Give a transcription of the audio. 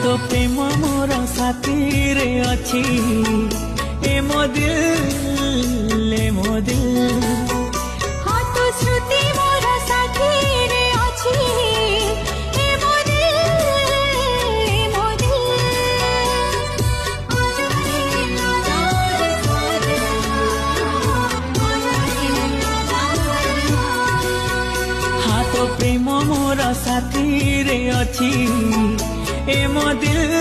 तो प्रेम मोर साथी रे अच्छी ए मो दिल हाँ तो श्रुति मोर साथी रे अच्छी ए मो दिल हाँ तो प्रेम मोर साथी रे अच्छी ए मो दिल